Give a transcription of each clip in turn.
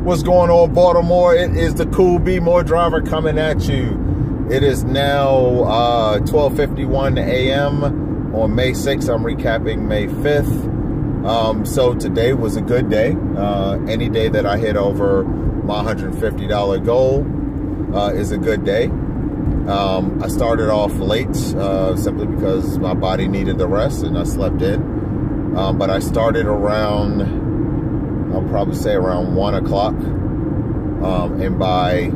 What's going on, Baltimore? It is the CoolB'more driver coming at you. It is now 12:51 a.m. on May 6th. I'm recapping May 5th. So today was a good day. Any day that I hit over my $150 goal is a good day. I started off late simply because my body needed the rest and I slept in. But I started around, I'll probably say around 1 o'clock. And by,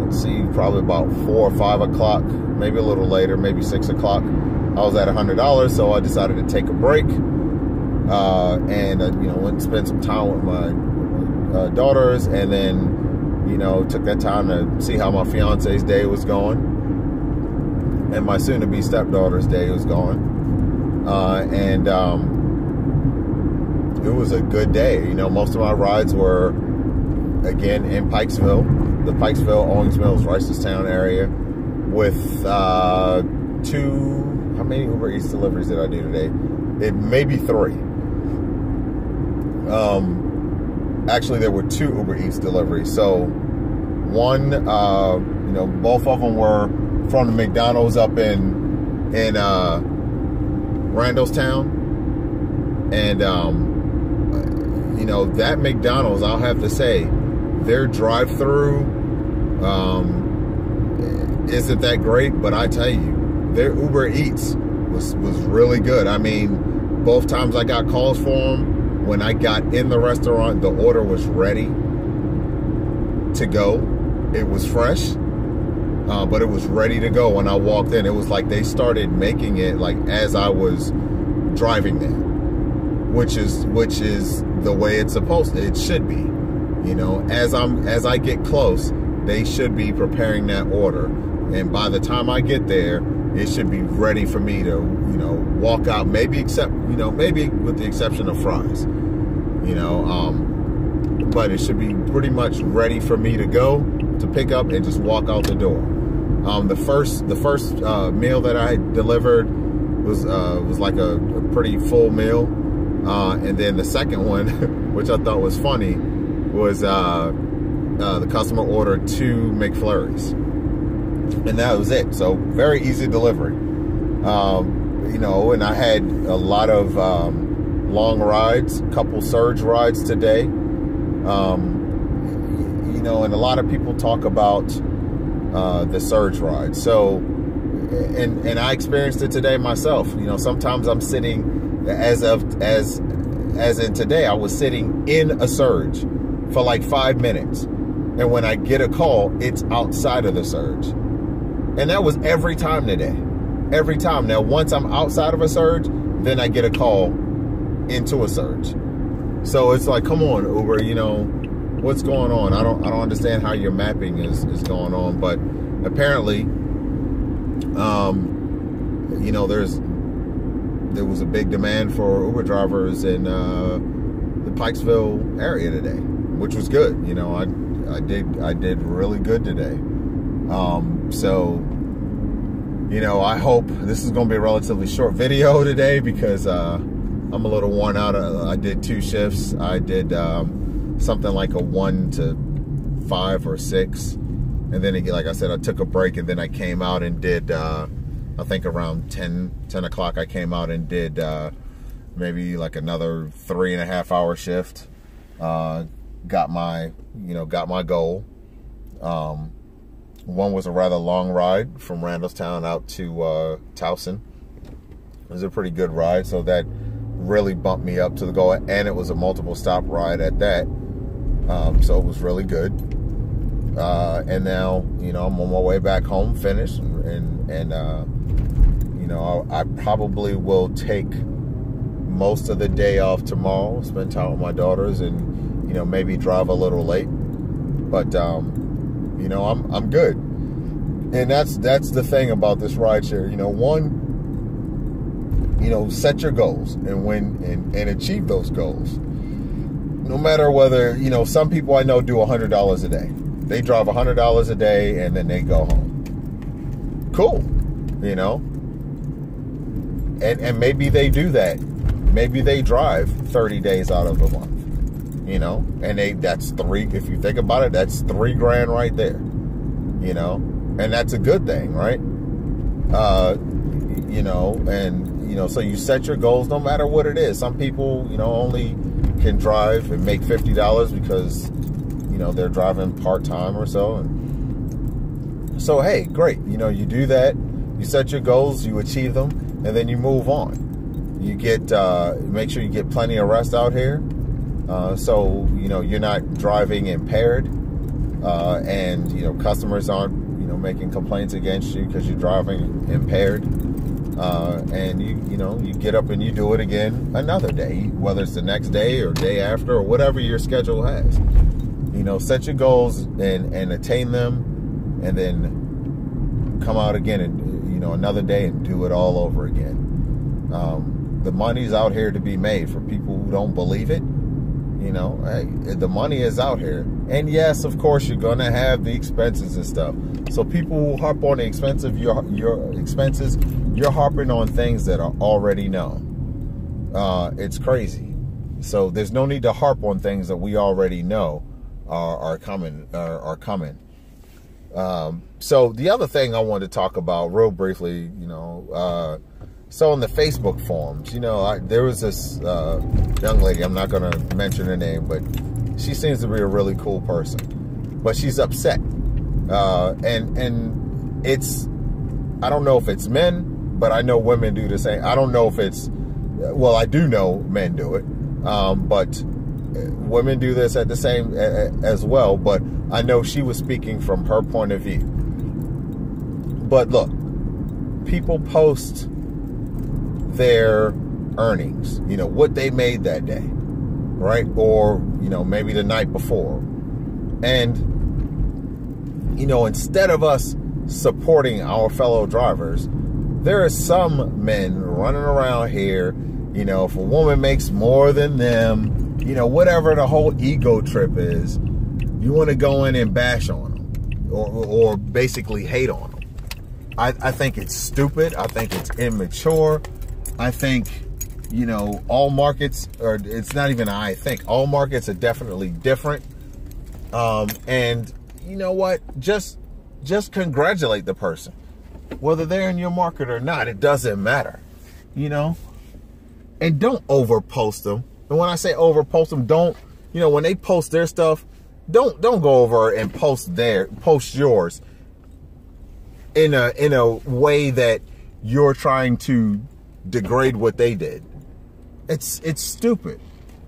let's see, probably about 4 or 5 o'clock, maybe a little later, maybe 6 o'clock, I was at $100. So I decided to take a break. And went and spent some time with my daughters, and then, took that time to see how my fiance's day was going and my soon-to-be stepdaughter's day was going. It was a good day. Most of my rides were, again, in Pikesville, the Pikesville, Owings Mills, Reisterstown area, with how many Uber Eats deliveries did I do today? It may be 3. Actually, there were 2 Uber Eats deliveries. So one, both of them were from the McDonald's up in Randallstown. And, that McDonald's, I'll have to say, their drive-through isn't that great, but I tell you, their Uber Eats was really good. I mean, both times I got calls for them, when I got in the restaurant, the order was ready to go. It was fresh, but it was ready to go when I walked in. It was like they started making it like as I was driving there, which is the way it's supposed to. It should be, as I get close, they should be preparing that order, and by the time I get there, it should be ready for me to, walk out, maybe with the exception of fries, but it should be pretty much ready for me to go, to pick up and just walk out the door. The first meal that I delivered was like a pretty full meal. And then the second one, which I thought was funny, was the customer ordered 2 McFlurries. And that was it. So very easy delivery. And I had a lot of long rides, a couple surge rides today. And a lot of people talk about the surge ride. So, and I experienced it today myself. Sometimes I'm sitting, as in today, I was sitting in a surge for like 5 minutes. And when I get a call, it's outside of the surge. And that was every time today. Every time. Now, once I'm outside of a surge, then I get a call into a surge. So it's like, come on, Uber, what's going on? I don't understand how your mapping is going on. But apparently, there was a big demand for Uber drivers in the Pikesville area today, which was good. I did really good today. So, I hope this is going to be a relatively short video today because I'm a little worn out. I did 2 shifts. I did something like a 1 to 5 or 6. And then, like I said, I took a break and then I came out and did, I think around 10 o'clock, I came out and did maybe like another 3.5 hour shift. Got my goal. One was a rather long ride from Randallstown out to Towson. It was a pretty good ride, so that really bumped me up to the goal, and it was a multiple stop ride at that. So it was really good. And now, I'm on my way back home, finished, and I probably will take most of the day off tomorrow, spend time with my daughters, and maybe drive a little late, but I'm good. And that's the thing about this rideshare. Set your goals and achieve those goals. No matter whether, some people I know do $100 a day. They drive $100 a day and then they go home. Cool, and maybe they do that. Maybe they drive 30 days out of the month. you know, and that's three, if you think about it, that's $3,000 right there, you know, and that's a good thing, right? You know, and, you know, so you set your goals no matter what it is. Some people, you know, only can drive and make $50 because, you know, they're driving part-time or so. And so, hey, great. You know, you do that, you set your goals, you achieve them, and then you move on. You get, make sure you get plenty of rest out here. So, you know, you're not driving impaired, and, you know, customers aren't, you know, making complaints against you because you're driving impaired. And you know, you get up and you do it again another day, whether it's the next day or day after or whatever your schedule has. You know, set your goals and attain them, and then come out again and, you know, another day and do it all over again. The money's out here to be made for people who don't believe it. You know, hey, the money is out here. And yes, of course, you're going to have the expenses and stuff. So people who harp on the expensive, your expenses, you're harping on things that are already known. It's crazy. So there's no need to harp on things that we already know are coming. So the other thing I wanted to talk about real briefly, you know, so on the Facebook forums, you know, there was this young lady, I'm not going to mention her name, but she seems to be a really cool person. But she's upset. And it's, I don't know if it's men, but I know women do the same. I don't know if it's, well, I do know men do it, but women do this at the same as well. But I know she was speaking from her point of view. But look, people post their earnings, you know, what they made that day, right? Or, you know, maybe the night before. And, you know, instead of us supporting our fellow drivers, there are some men running around here, you know, if a woman makes more than them, you know, whatever the whole ego trip is, you want to go in and bash on them or basically hate on them. I think it's stupid. I think it's immature. I think, you know, all markets, or it's not even I think, all markets are definitely different. And you know what? Just congratulate the person. Whether they're in your market or not, it doesn't matter, you know? And don't overpost them. And when I say overpost them, don't, you know, when they post their stuff, don't go over and post yours in a way that you're trying to degrade what they did. It's stupid.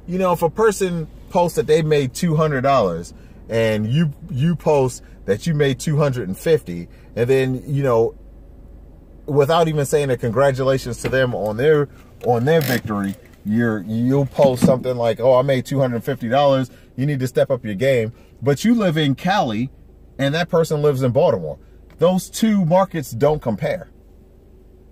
You know, if a person posts that they made $200 and you post that you made $250, and then, you know, without even saying a congratulations to them on their victory, you'll post something like, oh, I made $250. You need to step up your game. But you live in Cali and that person lives in Baltimore. Those two markets don't compare.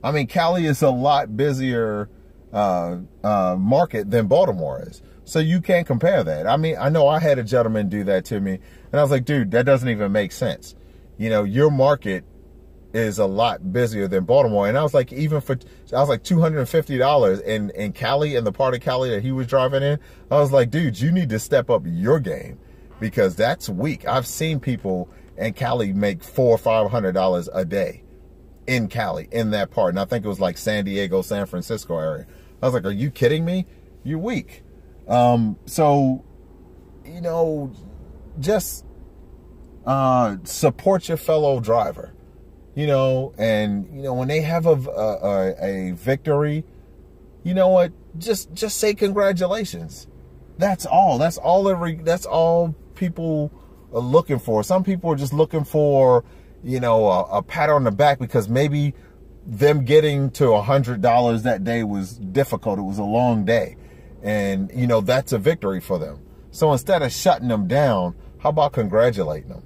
I mean, Cali is a lot busier market than Baltimore is. So you can't compare that. I mean, I know I had a gentleman do that to me, and I was like, dude, that doesn't even make sense. You know, your market is a lot busier than Baltimore. And I was like, $250 in Cali, in the part of Cali that he was driving in. I was like, dude, you need to step up your game, because that's weak. I've seen people in Cali make $400 or $500 a day in Cali, in that part. And I think it was like San Diego, San Francisco area. I was like, are you kidding me? You're weak. So, you know, just support your fellow driver, you know, and, you know, when they have a victory, you know what, just say congratulations. That's all. That's all people are looking for. Some people are just looking for, you know, a pat on the back because maybe them getting to $100 that day was difficult. It was a long day. And, you know, that's a victory for them. So instead of shutting them down, how about congratulating them?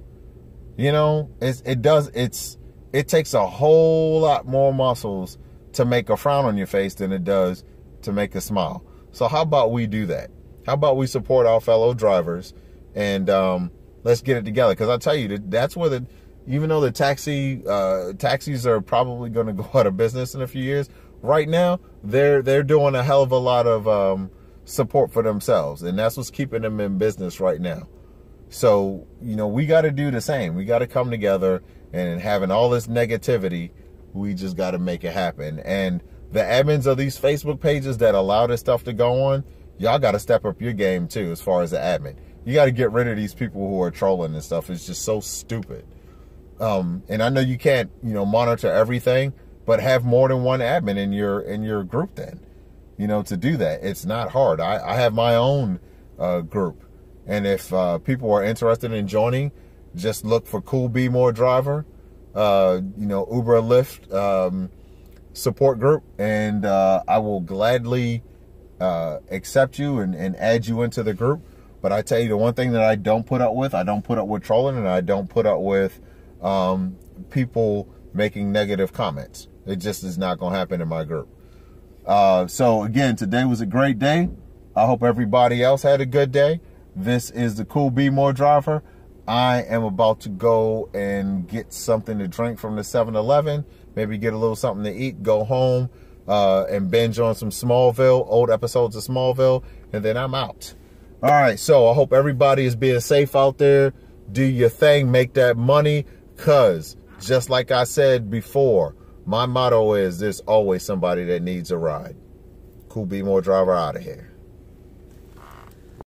You know, it takes a whole lot more muscles to make a frown on your face than it does to make a smile. So how about we do that? How about we support our fellow drivers and let's get it together? Because I'll tell you, that's where even though the taxis are probably going to go out of business in a few years, right now they're doing a hell of a lot of support for themselves. And that's what's keeping them in business right now. So, you know, we got to do the same. We got to come together, and having all this negativity, we just got to make it happen. And the admins of these Facebook pages that allow this stuff to go on, y'all got to step up your game too, as far as the admin. You got to get rid of these people who are trolling and stuff. It's just so stupid. And I know you can't, you know, monitor everything, but have more than one admin in your group then, you know, to do that. It's not hard. I have my own group. And if people are interested in joining, just look for CoolB'more driver, you know, Uber, Lyft support group, and I will gladly accept you and add you into the group. But I tell you, the one thing that I don't put up with trolling, and I don't put up with people making negative comments. It just is not going to happen in my group. So again, today was a great day. I hope everybody else had a good day. This is the CoolB'more driver. I am about to go and get something to drink from the 7-Eleven. Maybe get a little something to eat, go home, and binge on some Smallville, old episodes of Smallville, and then I'm out. All right, so I hope everybody is being safe out there. Do your thing, make that money, because just like I said before, my motto is there's always somebody that needs a ride. CoolB'more driver out of here.